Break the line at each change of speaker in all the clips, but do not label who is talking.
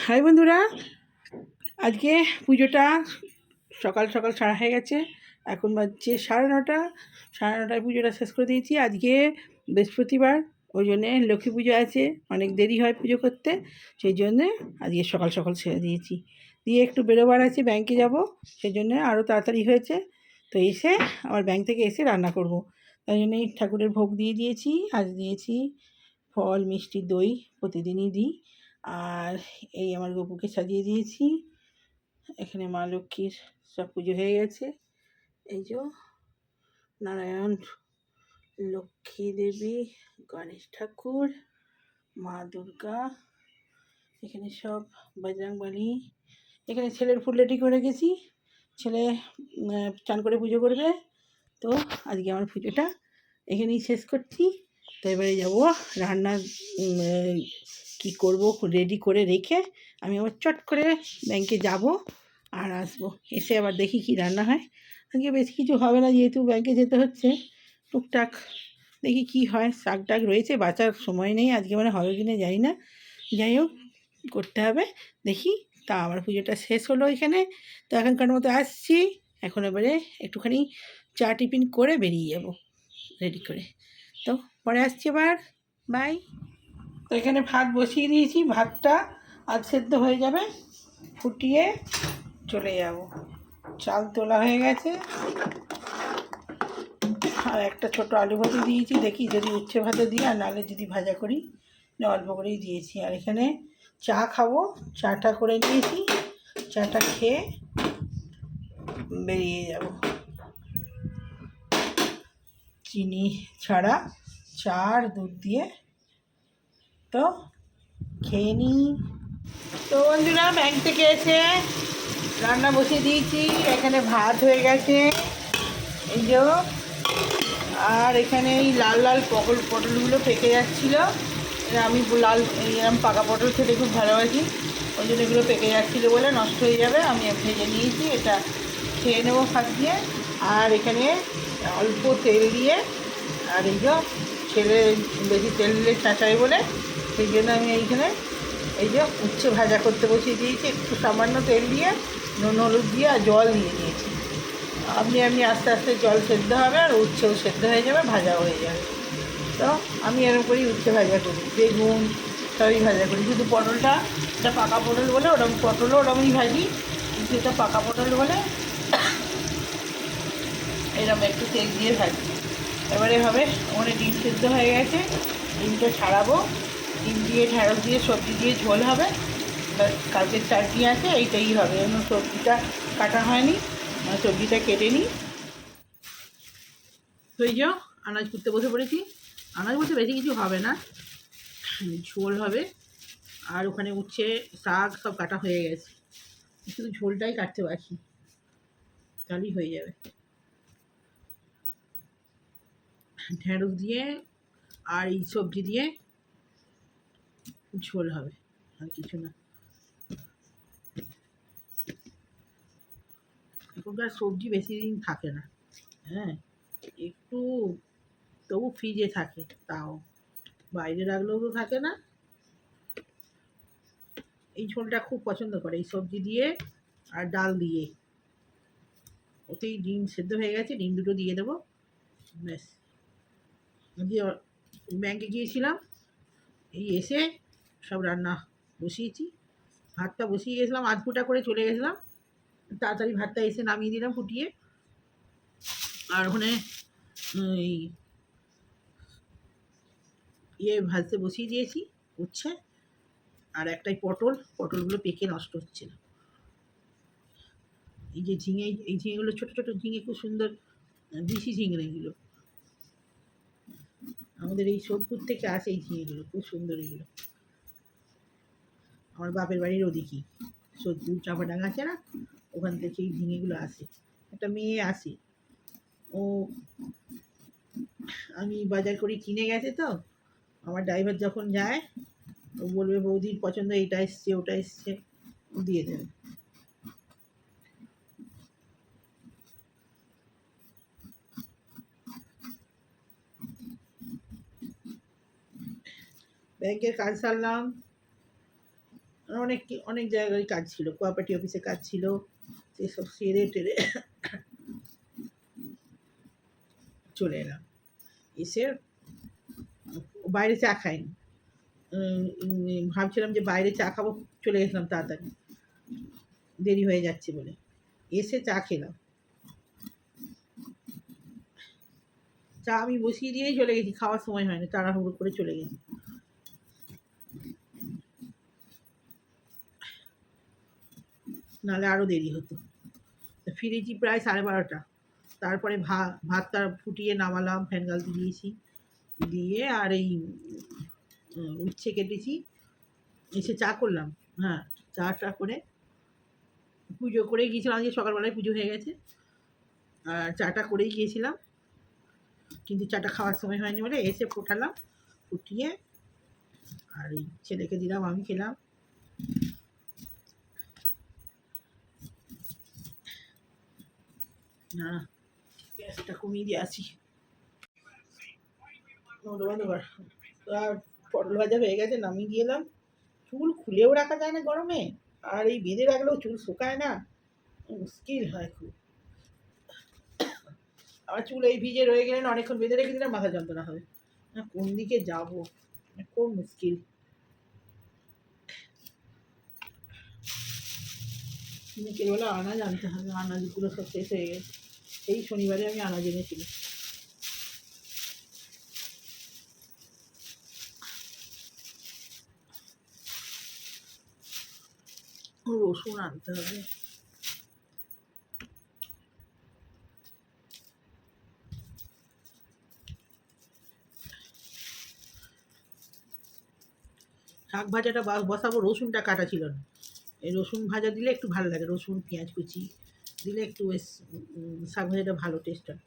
High বন্ধুরা, আজকে পুজোটা সকাল সকাল সারা হয়ে গেছে। এখন বাজছে 9:30। 9:30টায় পুজোটা শেষ করে দিয়েছি। আজকে বৃহস্পতিবার, ওই জন্যে লক্ষ্মী পুজো আছে, অনেক দেরি হয় পুজো করতে, সেই জন্যে আজকে সকাল সকাল ছেড়ে দিয়েছি। দিয়ে একটু বেরোবার আছে, ব্যাংকে যাব, সেই জন্যে আরও তাড়াতাড়ি হয়েছে। তো এসে আবার ব্যাংক থেকে এসে রান্না করব, তাই জন্যই ঠাকুরের ভোগ দিয়ে দিয়েছি। আজ দিয়েছি ফল, মিষ্টি, দই, প্রতিদিনই দিই। আর এই আমার গপুকে সাজিয়ে দিয়েছি। এখানে মা লক্ষ্মীর সব পুজো হয়ে গেছে। এই যে নারায়ণ, লক্ষ্মী দেবী, গণেশ ঠাকুর, মা দুর্গা, এখানে সব বজরংবলী। এখানে ছেলের ফুল রেডি করে গেছি, ছেলে চান করে পুজো করবে। তো আজকে আমার পুজোটা এখানেই শেষ করছি। তো এবারে যাবো রান্নার কী করব রেডি করে রেখে আমি আবার চট করে ব্যাংকে যাব আর আসবো। এসে আবার দেখি কি রান্না হয়। আজকে বেশি কিছু হবে না, যেহেতু ব্যাংকে যেতে হচ্ছে। টুকটাক দেখি কি হয়। শাক টাক রয়েছে, বাঁচার সময় নেই আজকে, মানে হবে কিনা জানি না। যাই হোক, করতে হবে, দেখি। তা আমার পুজোটা শেষ হলো এখানে। তো এখনকার মতো আসছি। এখন এবারে একটুখানি চা টিফিন করে বেরিয়ে যাব রেডি করে। তো পরে আসছি আবার, বাই। তো এখানে ভাত বসিয়ে দিয়েছি, ভাতটা আজ সেদ্ধ হয়ে যাবে, ফুটিয়ে চলে যাব। চাল তোলা হয়ে গেছে, আর একটা ছোট আলু ভাজি দিয়েছি, দেখি যদি উচ্ছে ভাজা দিই, আর নাহলে যদি ভাজা করি। অল্প করেই দিয়েছি। আর এখানে চা খাবো, চাটা করে নিয়েছি, চাটা খেয়ে বেরিয়ে যাব। চিনি ছাড়া চা আর দুধ দিয়ে। তো খেয়ে নিই। তো বন্ধুরা, ব্যাংক থেকে এসে রান্না বসিয়ে দিয়েছি। এখানে ভাত হয়ে গেছে, এই যে। আর এখানে এই লাল লাল পটলগুলো পেকে যাচ্ছিলো। আমি লাল এরকম পাকা পটল খেতে খুব ভালোবাসি, ওই জন্য এগুলো পেকে যাচ্ছিলো বলে নষ্ট হয়ে যাবে, আমি ভেজে নিয়েছি। এটা খেয়ে নেবো ভাত দিয়ে। আর এখানে অল্প তেল দিয়ে, আর এই যে ছেলে বেশি তেল দিলে চাচাই বলে, সেই জন্য আমি এইখানে এই যে উচ্ছে ভাজা করতে বসিয়ে দিয়েছি। একটু সামান্য তেল দিয়ে, নুন হলুদ দিয়ে আর জল দিয়ে দিয়েছি। আপনি আস্তে আস্তে জল সেদ্ধ হবে, আর উচ্ছেও সেদ্ধ হয়ে যাবে, ভাজা হয়ে যাবে। তো আমি এরকম করেই উচ্ছে ভাজা করি, বেগুন সবই ভাজা করি। শুধু পটলটা, এটা পাকা পটল বলে ওরকম, পটলও ওরকমই ভাজি, কিন্তু এটা পাকা পটল বলে এরকম একটু তেল দিয়ে ভাজি। এবারে হবে, ওখানে ডিম সেদ্ধ হয়ে গেছে, ডিমটা ছাড়াবো। ডিম দিয়ে, ঢ্যাঁড়স দিয়ে, সবজি দিয়ে ঝোল হবে। কালকের চাটনি আছে, এইটাই হবে। অন্য সবজিটা কাটা হয়নি, সবজিটা কেটে নিই। তো এই যে আনাজ করতে বসে পড়েছি। আনাজ বলতে বেশি কিছু হবে না, ঝোল হবে। আর ওখানে উচ্ছে, শাক সব কাটা হয়ে গেছে, শুধু ঝোলটাই কাটতে বাকি, তাহলেই হয়ে যাবে। ঢেঁড়স দিয়ে আর এই সবজি দিয়ে ঝোল হবে, আর কিছু না। এখনকার সবজি বেশি দিন থাকে না, হ্যাঁ, একটু তবু ফ্রিজে থাকে, তাও বাইরে রাখলেও তো থাকে না। এই ঝোলটা খুব পছন্দ করে, এই সবজি দিয়ে আর ডাল দিয়ে। ওতেই ডিম সেদ্ধ হয়ে গেছে, ডিম দুটো দিয়ে দেবো, ব্যাস। দিয়ে ব্যাংকে গিয়েছিলাম, এই এসে সব রান্না বসিয়েছি। ভাতটা বসিয়ে গেছিলাম, আধ ফুটা করে চলে গেছিলাম, তাড়াতাড়ি ভাতটা এসে নামিয়ে দিলাম ফুটিয়ে। আর ওখানে এই ভাজতে বসিয়ে দিয়েছি উচ্ছে, আর একটাই পটলগুলো পেকে নষ্ট হচ্ছে না। এই যে ঝিঙে, এই ঝিঙেগুলো ছোটো ছোটো ঝিঙে, খুব সুন্দর দেশি ঝিঙে এগুলো, আমাদের এই সোদপুর থেকে আসে এই ঝিঙেগুলো, খুব সুন্দর এগুলো। আমার বাপের বাড়ির ওদিকে সোদপুর চাপাডাঙ্গা আছে না, ওখান থেকে এই ঝিঙেগুলো আসে। একটা মেয়ে আসে, ও আমি বাজার করি কিনে গেছে। তো আমার ড্রাইভার যখন যায়, ও বলবে বৌদির পছন্দ এইটা এসছে, ওটা এসছে, দিয়ে দেবে। ব্যাংকের কাজ সারলাম, অনেক অনেক জায়গায় কাজ ছিল, কোঅপারেটিভ অফিসে কাজ ছিল, সেসব সেরে টেরে চলে এলাম। এসে বাইরে চা খাইনি, ভাবছিলাম যে বাইরে চা খাবো, চলে গেছিলাম তাড়াতাড়ি, দেরি হয়ে যাচ্ছে বলে। এসে চা খেলাম, চা আমি বসিয়ে দিয়েই চলে গেছি, খাওয়ার সময় হয়নি, তাড়াহুড়ো করে চলে গেছি, নাহলে আরও দেরি হতো। ফিরেছি প্রায় 12:30। তারপরে ভাতটা ফুটিয়ে নামালাম, ফ্যান গালতে দিয়েছি, দিয়ে আর এই উচ্ছে কেটেছি, এসে চা করলাম। হ্যাঁ, চাটা করে পুজো করে গিয়েছিলাম, আজকে সকালবেলায় পুজো হয়ে গেছে, আর চাটা করেই গিয়েছিলাম, কিন্তু চাটা খাওয়ার সময় হয়নি বলে এসে ফোটালাম, ফুটিয়ে আর এই ছেলেকে দিলাম, আমি খেলাম। না, গ্যাসটা কমিয়ে দিয়ে আসি। আর পটল ভাজা হয়ে গেছে, নামিয়ে দিয়ে এলাম। চুল খুলেও রাখা যায় না গরমে, আর এই বেঁধে রাখলেও চুল শুকায় না, মুশকিল হয় খুব। আমার চুল এই ভিজে রয়ে গেলে না, অনেকক্ষণ বেঁধে রেখে দিলে মাথা যন্ত্রণা হবে, না কোন দিকে যাবো, খুব মুশকিল। বিকেলবেলা আনাজ আনতে হবে, আনাজগুলো সব শেষ হয়ে গেছে, এই শনিবারে আমি আনাজ এনেছিলাম। রসুন আনতে হবে। শাক ভাজাটা বসাবো, রসুনটা কাটা ছিল না, এই রসুন ভাজা দিলে একটু ভালো লাগে, রসুন পেঁয়াজ কুচি দিলে একটু বেশ শাক ভাজাটা ভালো টেস্ট হয়।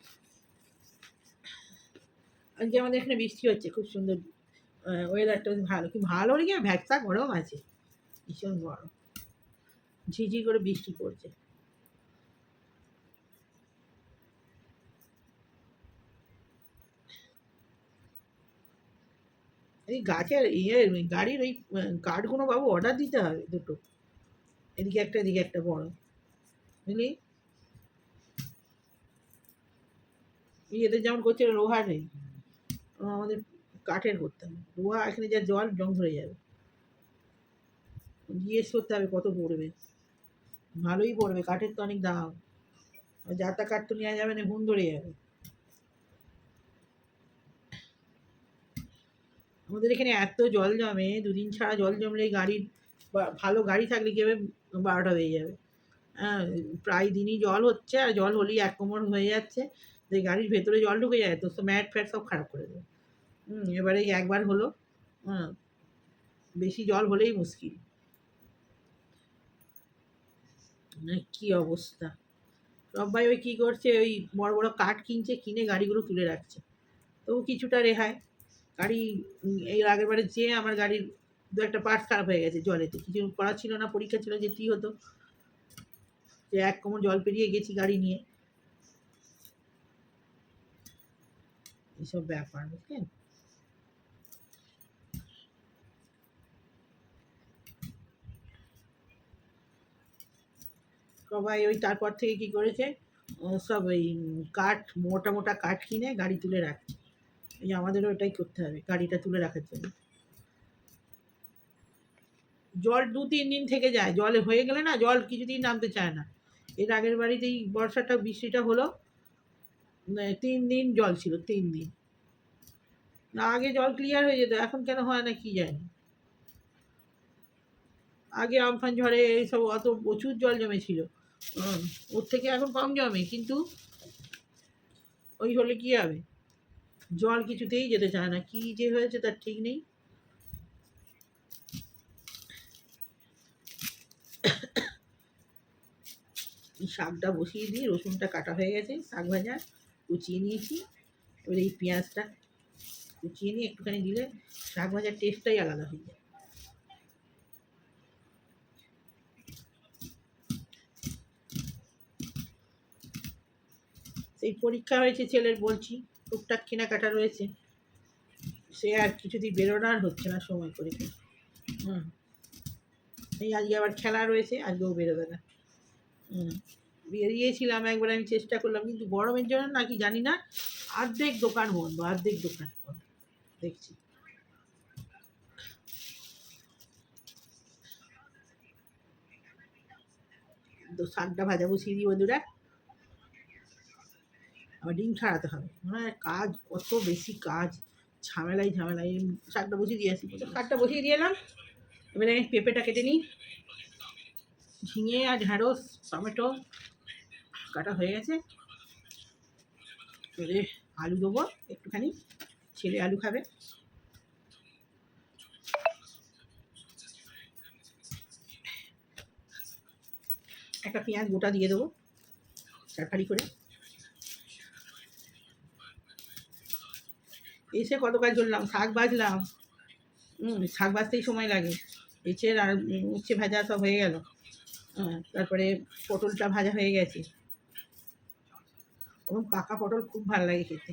আজকে আমাদের এখানে বৃষ্টি হচ্ছে, খুব সুন্দর ওয়েদারটা ভালো, কি ভালো কি ভ্যাকসা গরম আছে, ভীষণ গরম, ঝিঝি করে বৃষ্টি পড়ছে। এই গাছের গাড়ির ওই কাঠগুলো বাবু অর্ডার দিতে হবে দুটো, এদিকে একটা এদিকে একটা বড়, বুঝলি, এদের যেমন করছে লোহার নেই, আমাদের কাঠের করতে হবে, লোহা এখানে যা জল জং ধরে যাবে, জিজ্ঞেস করতে হবে কত পড়বে, ভালোই পড়বে, কাঠের তো অনেক দাম, যা তা কাঠ তো নেওয়া যাবে না, ঘুম ধরে যাবে। আমাদের এখানে এত জল জমে, দুদিন ছাড়া জল জমলে গাড়ির, ভালো গাড়ি থাকলে কি হবে, 12টা হয়ে যাবে। হ্যাঁ, প্রায় দিনই জল হচ্ছে, আর জল হলেই এক কোমর হয়ে যাচ্ছে, যে গাড়ির ভেতরে জল ঢুকে যায় তো ম্যাট ফ্যাট সব খারাপ করে দেবে। এবারে একবার হলো, হ্যাঁ, বেশি জল হলেই মুশকিল, মানে কী অবস্থা। সবাই ওই কী করছে, ওই বড় বড় কাঠ কিনছে, কিনে গাড়িগুলো তুলে রাখছে, তবু কিছুটা রেহাই। গাড়ি এই আগের বারে যেয়ে আমার গাড়ির দু একটা পার্টস খারাপ হয়ে গেছে জলেতে, কিছু করার ছিল না, পরীক্ষা ছিল, যেতেই হতো, যে এক কোমর জল পেরিয়ে গেছি গাড়ি নিয়ে, এইসব ব্যাপার, বুঝলেন। সবাই ওই তারপর থেকে কি করেছে, সব ওই কাঠ, মোটা মোটা কাঠ কিনে গাড়ি তুলে রাখছে, এই আমাদেরও এটাই করতে হবে, গাড়িটা তুলে রাখার জন্য। জল 2-3 দিন থেকে যায়, জলে হয়ে গেলে না জল কিছুদিন নামতে চায় না। এর আগের বাড়িতে এই বর্ষাটা বৃষ্টিটা হলো, 3 দিন জল ছিল, 3 দিন। না আগে জল ক্লিয়ার হয়ে যেত, এখন কেন হয় না কি জানি। আগে আমফান ঝড়ে এইসব অত প্রচুর জল জমেছিল, ওর থেকে এখন কম জমে, কিন্তু ওই হলে কি হবে, জল কিছুতেই যেতে চায় না, কি যে হয়েছে তার ঠিক নেই। শাকটা বসিয়ে দিয়ে, রসুনটা কাটা হয়ে গেছে, শাক ভাজা কুচিয়ে নিয়েছি, এবার এই পেঁয়াজটা কুচিয়ে নিয়ে একটুখানি দিলে শাক ভাজার টেস্টটাই আলাদা হয়ে যায়। সেই পরীক্ষা হয়েছে ছেলের, বলছি টুকটাক কেনাকাটা রয়েছে, সে আর কিছুদিন বেরোনো আর হচ্ছে না সময় করে। হুম, এই আজকে আবার খেলা রয়েছে, আজকেও বেরোবে না। বেরিয়েছিলাম একবার, আমি চেষ্টা করলাম, কিন্তু গরমের জন্য নাকি জানি না অর্ধেক দোকান বন্ধ, অর্ধেক দোকান বন্ধ দেখছি। তো শাকটা ভাজা বসিয়ে দিই বন্ধুরা, আবার ডিম ছাড়াতে হবে, মনে হয় কাজ কত বেশি কাজ, ঝামেলাই ঝামেলাই। শাকটা বসিয়ে দিয়ে আসি, শাকটা বসিয়ে দিয়ে এলাম। এবারে পেঁপেটা কেটে নিই, ঝিঙে আর ঢ্যাঁড়স টমেটো কাটা হয়ে গেছে। এবারে আলু দেবো একটুখানি, ছেলে আলু খাবে। একটা পেঁয়াজ গোটা দিয়ে দেবো চারফালি করে। এসে কত কাজ করলাম, শাক ভাজলাম, শাক ভাজতেই সময় লাগে। এঁচের আর উচ্ছে ভাজা সব হয়ে গেল। তারপরে পটলটা ভাজা হয়ে গেছে, এবং পাকা পটল খুব ভালো লাগে খেতে।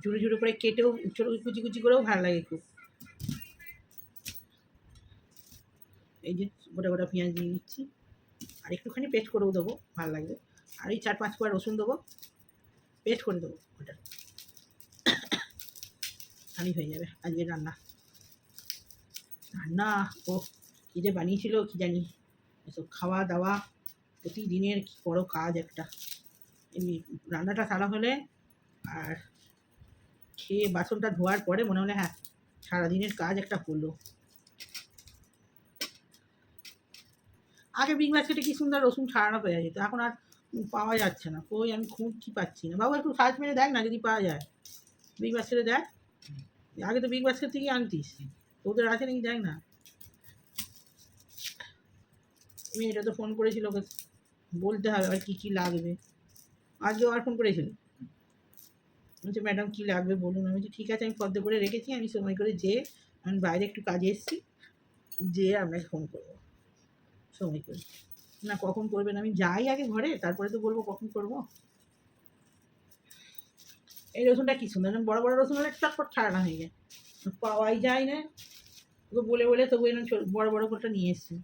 ঝুড়ো ঝুড়ো করে কেটেও, ছোটো কুচি কুচি করেও ভালো লাগে খুব। এই যে গোটা গোটা পেঁয়াজ দিয়ে দিচ্ছি, আর একটুখানি পেস্ট করেও দেবো, ভালো লাগবে। আর এই 4-5 কোয়া রসুন দেবো, পেস্ট করে দেবো, ওটা তাহলেই হয়ে যাবে আজকে রান্না। রান্না ও কী যে বানিয়েছিল কি জানি, এসব খাওয়া দাওয়া প্রতিদিনের কি বড় কাজ একটা। এমনি রান্নাটা সারা হলে আর খেয়ে বাসনটা ধোয়ার পরে মনে হলে হ্যাঁ সারাদিনের কাজ একটা হলো। আগে বিগ বাস্কেটে কি সুন্দর রসুন ছাড়ানো পেয়ে যেত, এখন আর পাওয়া যাচ্ছে না, কই আমি খুঁজছি পাচ্ছি না। বাবু একটু সার্চ মেরে দেখ না যদি পাওয়া যায়, বিগ বাস্কেটে দেখ। আগে তো বিগ বাস্কেট থেকেই আনতিস, তোদের আছে নাকি দেখ না। মেয়েটা তো ফোন করেছিল, ওকে বলতে হবে আর কী কী লাগবে। আজকেও আর ফোন করেছিল, বলছে ম্যাডাম কী লাগবে বলুন। আমি বলছি ঠিক আছে, আমি ফর্দ করে রেখেছি, আমি সময় করে যেয়ে, আমি বাইরে একটু কাজে এসেছি, যেয়ে আপনাকে ফোন করবো সময় করে। না কখন করবেন, আমি যাই আগে ঘরে, তারপরে তো বলবো কখন করবো। এই রসুনটা কী সুন্দর, বড় বড় রসুন হলে চটপট ছাড়ানো হয়ে যায়, পাওয়াই যায় না। ওকে বলে বলে তবু এরকম বড় বড় করে নিয়ে এসছি।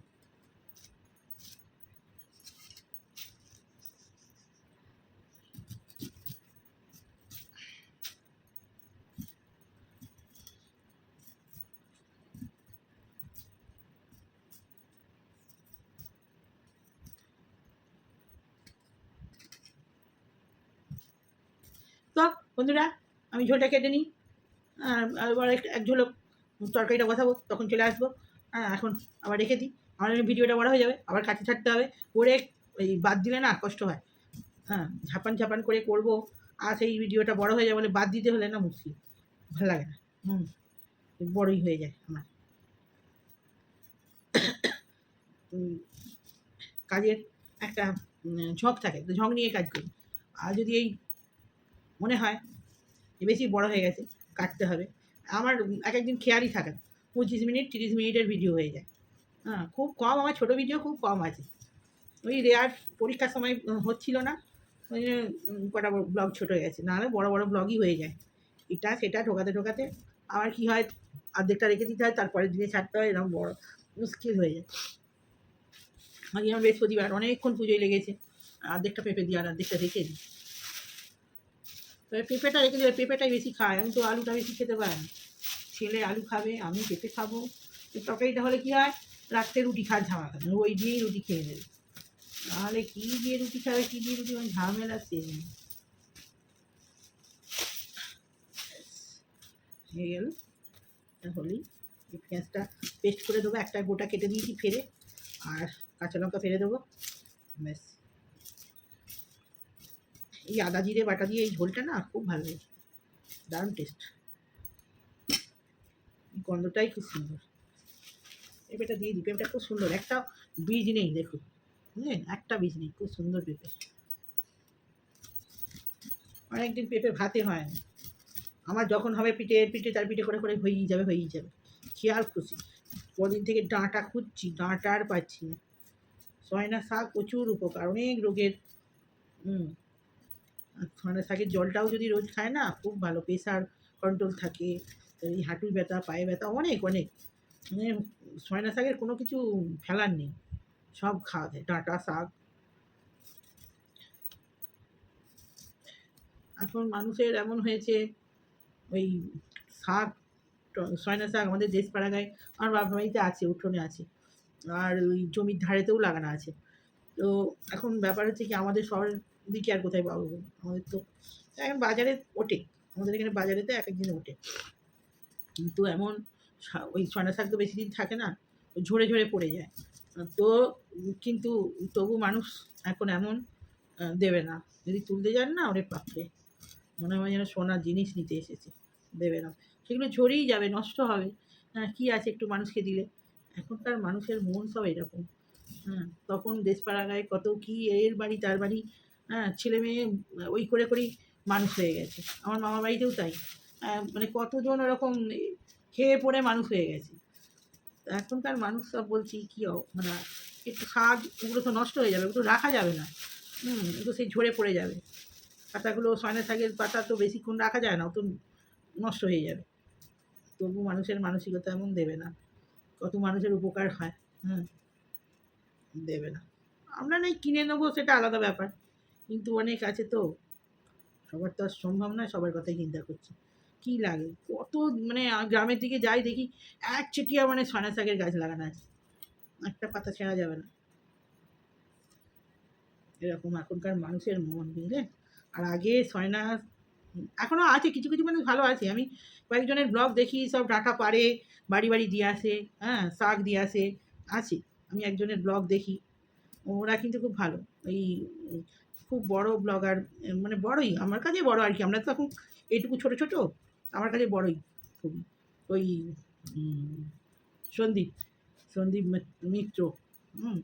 তো বন্ধুরা, আমি ঝোলটা কেটে নিই, আবার এক ঝোলক তরকারিটা বসাবো, তখন চলে আসবো। এখন আবার রেখে দিই, আমার ভিডিওটা বড় হয়ে যাবে, আবার কাছে ছাড়তে হবে, করে ওই বাদ দিলে না কষ্ট হয়। ঝাপান ঝাপান করে করবো, আর সেই ভিডিওটা বড় হয়ে যাবে বলে বাদ দিতে হলে না মুশকিল, ভালো লাগে না। বড়ই হয়ে যায় আমার কাজের একটা ঝোঁক থাকে, তো ঝোঁক নিয়ে কাজ করি। আর যদি এই মনে হয় যে বেশি বড় হয়ে গেছে কাটতে হবে, আমার এক একদিন খেয়ালই থাকে না, 25 মিনিট 30 মিনিটের ভিডিও হয়ে যায়। খুব কম, আমার ছোটো ভিডিও খুব কম আছে, ওই রেয়ার পরীক্ষার সময় হচ্ছিল না, ওই জন্য কটা ব্লগ ছোটো হয়ে গেছে, নাহলে বড় বড় ব্লগই হয়ে যায়। এটা সেটা ঢোকাতে ঢোকাতে আমার কী হয়, অর্ধেকটা রেখে দিতে হয়, তারপরের দিনে ছাড়তে হয়, এরকম বড় মুশকিল হয়ে যায়। আজকে আমার বৃহস্পতিবার, অনেকক্ষণ পুজোয় লেগেছে, অর্ধেকটা পেঁপে দিই আর অর্ধেকটা রেখে দিই। তবে পেঁপেটা রেখে দিই, পেঁপেটাই বেশি খায়, আমি তো আলুটা বেশি খেতে পারি না। ছেলে আলু খাবে, আমি পেঁপে খাবো। তরকারিটা হলে কী হয়, রাত্রে রুটি খাওয়ার ঝামেলা থাকে, ওই দিয়েই রুটি খেয়ে নেবে, নাহলে কী দিয়ে রুটি খাবে, কী দিয়ে রুটি, মানে ঝামেলা শেষ নেই। হয়ে গেল, হলেই এই পেঁয়াজটা পেস্ট করে দেবো, একটা গোটা কেটে দিয়েছি ফেরে, আর কাঁচা লঙ্কা ফেলে দেবো, ব্যাস। এই আদা জিরে বাটা দিয়ে এই ঝোলটা না খুব ভালো লাগে, দারুণ টেস্ট, গন্ধটাই খুব সুন্দর। পেঁপেটা দিয়ে দিই, পেঁপেটা খুব সুন্দর, একটা বীজ নেই দেখুন, বুঝলেন, একটা বীজ নেই, খুব সুন্দর পেঁপে। অনেকদিন পেঁপে ভাতে হয় না, আমার যখন হবে পিঠে পিঠে 4 পিঠে করে করে হয়েই যাবে, হয়েই যাবে, খেয়াল খুশি। কদিন থেকে ডাঁটা খুঁজছি, ডাঁটা আর পাচ্ছি না। সয়না শাক প্রচুর উপকার, অনেক রোগের। সয়না শাকের জলটাও যদি রোজ খায় না খুব ভালো, প্রেশার কন্ট্রোল থাকে, এই হাঁটুর ব্যথা পায়ে ব্যথা অনেক অনেক মানে সয়না শাকের কোনো কিছু ফেলার নেই, সব খাওয়া যায়। ডাঁটা শাক, এখন মানুষের এমন হয়েছে, ওই শাক, সয়না শাক আমাদের দেশপাড়াগায় আমার বাবার বাড়িতে আছে, উঠোনে আছে, আর ওই জমির ধারেতেও লাগানো আছে। তো এখন ব্যাপার হচ্ছে কি, আমাদের শহরের দিকে আর কোথায় পাবো বলুন? আমাদের তো এখন বাজারে ওঠে, আমাদের এখানে বাজারেতে এক এক দিন ওঠে, কিন্তু এমন ওই সয়না শাক তো বেশি দিন থাকে না, ওই ঝরে ঝরে পড়ে যায়। তো কিন্তু তবু মানুষ এখন এমন দেবে না, যদি তুলতে যান না, ওরে বাপরে, মনে হয় যেন সোনার জিনিস নিতে এসেছে, দেবে না, সেগুলো ঝরেই যাবে, নষ্ট হবে। হ্যাঁ, কী আছে একটু মানুষকে দিলে? এখনকার মানুষের মন সব এরকম। হ্যাঁ, তখন দেশপাড়াগায় কত কি এর বাড়ি তার বাড়ি, হ্যাঁ, ছেলে মেয়ে ওই করে করেই মানুষ হয়ে গেছে। আমার মামার বাড়িতেও তাই, মানে কতজন ওরকম খেয়ে পড়ে মানুষ হয়ে গেছে। এখনকার মানুষ সব বলছি কী মানে একটু শাক, ওগুলো তো নষ্ট হয়ে যাবে, ওগুলো রাখা যাবে না, ওগুলো সেই ঝরে পড়ে যাবে। পাতাগুলো, সয়না শাকের পাতা তো বেশিক্ষণ রাখা যায় না, ও তো নষ্ট হয়ে যাবে। তবু মানুষের মানসিকতা এমন, দেবে না। কত মানুষের উপকার হয়, হুম, দেবে না। আমরা নয় কিনে নেবো, সেটা আলাদা ব্যাপার, কিন্তু অনেক আছে তো, সবার তো আর সম্ভব নয় সবার কথাই চিন্তা করছি। কী লাগে কত, মানে গ্রামের দিকে যাই দেখি একচেটিয়া মানে সয়না শাকের গাছ লাগানো আছে, একটা পাতা ছেঁড়া যাবে না, এরকম এখনকার মানুষের মন, বুঝলেন? আর আগে সয়না, এখনও আছে কিছু কিছু মানুষ ভালো আছে, আমি কয়েকজনের ব্লগ দেখি, সব ডাঁটা পাড়ে বাড়ি বাড়ি দিয়ে আসে, হ্যাঁ, শাক দিয়ে আসে, আছে। আমি একজনের ব্লগ দেখি, ওরা কিন্তু খুব ভালো, ওই খুব বড় ব্লগার, মানে বড়ই, আমার কাছে বড় আর কি, আমরা তো এখন এইটুকু ছোট ছোট, আমার কাছে বড়ই খুবই, ওই উম, সন্দীপ সন্দীপ মিত্র, হুম,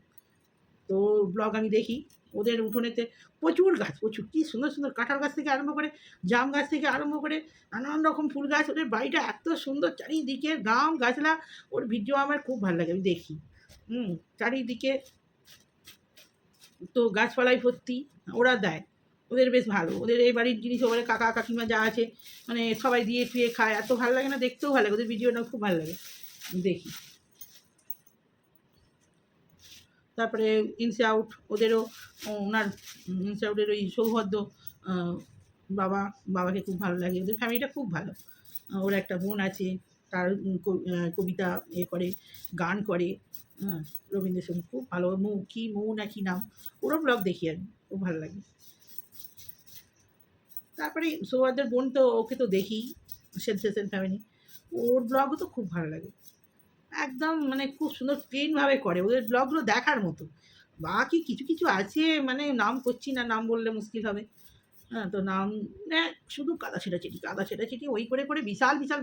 তো ব্লগ আমি দেখি, ওদের উঠোনেতে প্রচুর গাছ, প্রচুর, কী সুন্দর সুন্দর কাঁঠাল গাছ থেকে আরম্ভ করে, জাম গাছ থেকে আরম্ভ করে নানান রকম ফুল গাছ, ওদের বাড়িটা এত সুন্দর, চারিদিকে গাম গাছলা, ওর ভিডিও আমার খুব ভালো লাগে, আমি দেখি, চারিদিকে তো গাছপালায় ভর্তি, ওরা দেয়, ওদের বেশ ভালো, ওদের এই বাড়ির জিনিস, ওদের কাকা কাকিমা যা আছে, মানে সবাই দিয়ে টুয়ে খায়, এত ভালো লাগে না, দেখতেও ভালো লাগে, ওদের ভিডিওটা খুব ভালো লাগে, দেখি। তারপরে ইনসে আউট, ওদেরও ওনার ইনসে আউটের ওই সৌহার্দ্য, বাবা, বাবাকে খুব ভালো লাগে, ওদের ফ্যামিলিটা খুব ভালো। ওর একটা বোন আছে, তার কবিতা করে, গান করে, হ্যাঁ, রবীন্দ্রসঙ্গীত খুব ভালো, কী মৌ না কি নাম, ওরও ব্লগ দেখি আমি, খুব ভালো লাগে। তারপরে সৌহার্দ্যের বোন, তো ওকে তো দেখি, সেনসেশন ফ্যামিলি, ওর ব্লগও তো খুব ভালো লাগে, একদম মানে খুব সুন্দর ক্লিনভাবে করে, ওদের ব্লগগুলো দেখার মতো। বাকি কিছু কিছু আছে, মানে নাম করছি না, নাম বললে মুশকিল হবে, হ্যাঁ, তো নাম, শুধু কাদা ছেটাছেটি ওই করে করে বিশাল বিশাল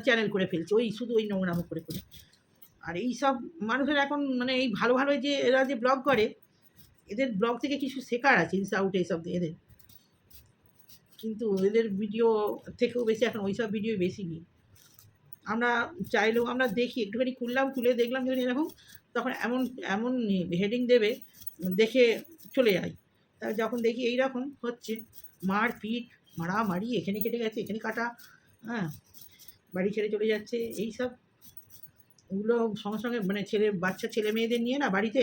চ্যানেল করে ফেলছে, ওই শুধু ওই নোংরামো করে করে। আর এই সব মানুষের এখন, মানে এই ভালো ভালো যে এরা যে ব্লগ করে, এদের ব্লগ থেকে কিছু শেখার আছে, ইনস আউট এইসব এদের, কিন্তু এদের ভিডিও থেকেও বেশি এখন ওই সব ভিডিও বেশি নিই। আমরা চাইলেও আমরা দেখি, একটুখানি খুললাম, খুলে দেখলাম যখন এরকম, তখন এমন এমন হেডিং দেবে, দেখে চলে যাই। তা যখন দেখি এই রকম হচ্ছে, মারপিট, মারামারি, এখানে কেটে গেছে, এখানে কাটা, হ্যাঁ, বাড়ি ছেড়ে চলে যাচ্ছে, এই সব, ওগুলো সঙ্গে সঙ্গে মানে বাচ্চা ছেলে মেয়েদের নিয়ে না বাড়িতে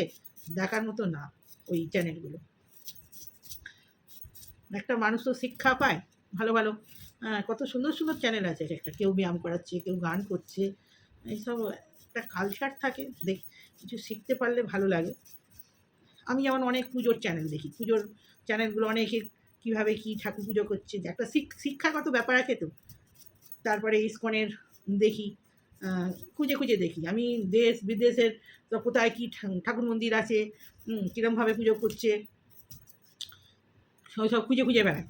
দেখার মতো না ওই চ্যানেলগুলো। একটা মানুষ তো শিক্ষা পায়, ভালো ভালো, কত সুন্দর সুন্দর চ্যানেল আছে, একটা কেউ ব্যায়াম করাচ্ছে, কেউ গান করছে, এইসব একটা কালচার থাকে, কিছু শিখতে পারলে ভালো লাগে। আমি যেমন অনেক পুজোর চ্যানেল দেখি, পুজোর চ্যানেলগুলো অনেকে কীভাবে কী ঠাকুর পুজো করছে, যে একটা শিক্ষাগত ব্যাপার আছে তো। তারপরে ইস্কনের দেখি, খুঁজে খুঁজে দেখি আমি, দেশ বিদেশের তো কোথায় কী ঠাকুর মন্দির আছে, কীরমভাবে পুজো করছে, সব খুঁজে খুঁজে বেড়াই।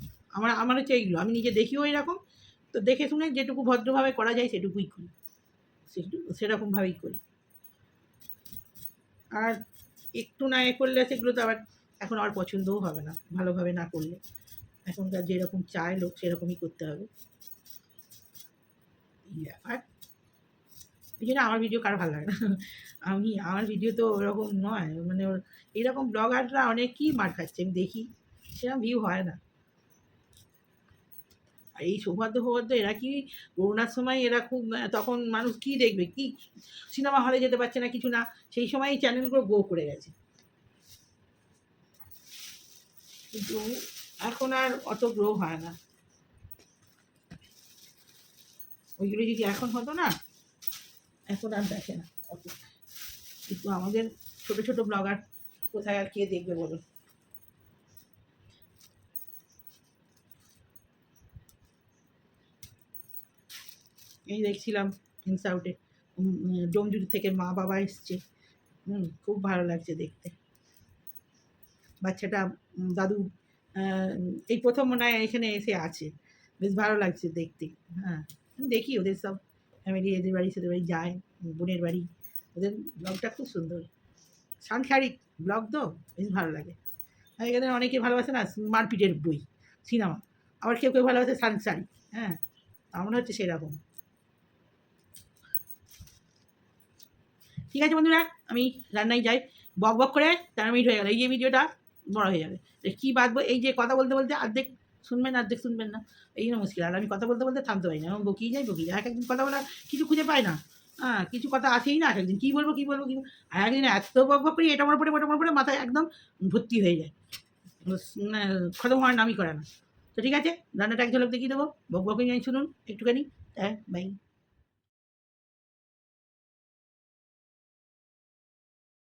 আমার হচ্ছে এইগুলো, আমি নিজে দেখিও এরকম, তো দেখে শুনে যেটুকু ভদ্রভাবে করা যায় সেটুকুই করি, সেরকমভাবেই করি। আর একটু না করলে সেগুলো তো আবার এখন আর পছন্দও হবে না, ভালোভাবে না করলে। এখনকার যেরকম চায় লোক সেরকমই করতে হবে, এই ব্যাপার। এই জন্য আমার ভিডিও কারো ভালো লাগে না। আমার ভিডিও তো ওরকম নয়, মানে এইরকম ব্লগাররা অনেকই মার খাচ্ছে, আমি দেখি, সেরকম ভিউ হয় না। আর এই সৌহার্দ্য ফৌহার্দ্য এরা কি করোনার সময় এরা খুব তখন মানুষ কি দেখবে, কি সিনেমা হলে যেতে পারছে না, কিছু না, সেই সময় এই চ্যানেলগুলো গ্রো করে গেছে। কিন্তু এখন আর অত গ্রো হয় না। ওইগুলো যদি এখন হতো না, এখন আর দেখে না অত। কিন্তু আমাদের ছোট ছোট ব্লগার কোথায় আর কে দেখবে বলুন। এই দেখছিলাম ইনসাউটে ডোমজুড়ি থেকে মা বাবা এসছে, খুব ভালো লাগছে দেখতে। বাচ্চাটা দাদু এই প্রথম মনে হয় এখানে এসে আছে, বেশ ভালো লাগছে দেখতে। হ্যাঁ, দেখি ওদের সব ফ্যামিলি এদের বাড়ি সেদের বাড়ি যায়, বোনের বাড়ি, ওদের ব্লগটা খুব সুন্দর, সাংসারিক ব্লগ তো, বেশ ভালো লাগে। আর এখানে অনেকে ভালোবাসে না মারপিটের বই সিনেমা, আবার কেউ কেউ ভালোবাসে সাংসারিক। হ্যাঁ, আমার হচ্ছে সেরকম। ঠিক আছে বন্ধুরা, আমি রান্নায় যাই। বক বক করে 13 মিনিট হয়ে গেল, এই যে ভিডিওটা বড় হয়ে যাবে। কী বাঁধবো, এই যে কথা বলতে বলতে অর্ধেক শুনবেন অর্ধেক শুনবেন না, এই জন্য মুশকিল। আর আমি কথা বলতে বলতে থামতে পারি না, আমি বকিয়ে যাই বকিয়ে যাই। এক একদিন কথা বলার কিছু খুঁজে পাই না, হ্যাঁ, কিছু কথা আসেই না। এক একদিন কী বলবো কী বলবো কী, আর একদিন এত বক বক করি, এটা মনে পড়ে ওটা মনে পড়ে, মাথায় একদম ভর্তি হয়ে যায়, মানে খতম হওয়ার নামই করে না। তো ঠিক আছে, রান্নাটা এক ঝলক দেখিয়ে দেবো, বক বক শুনুন একটুখানি। হ্যাঁ, বাই।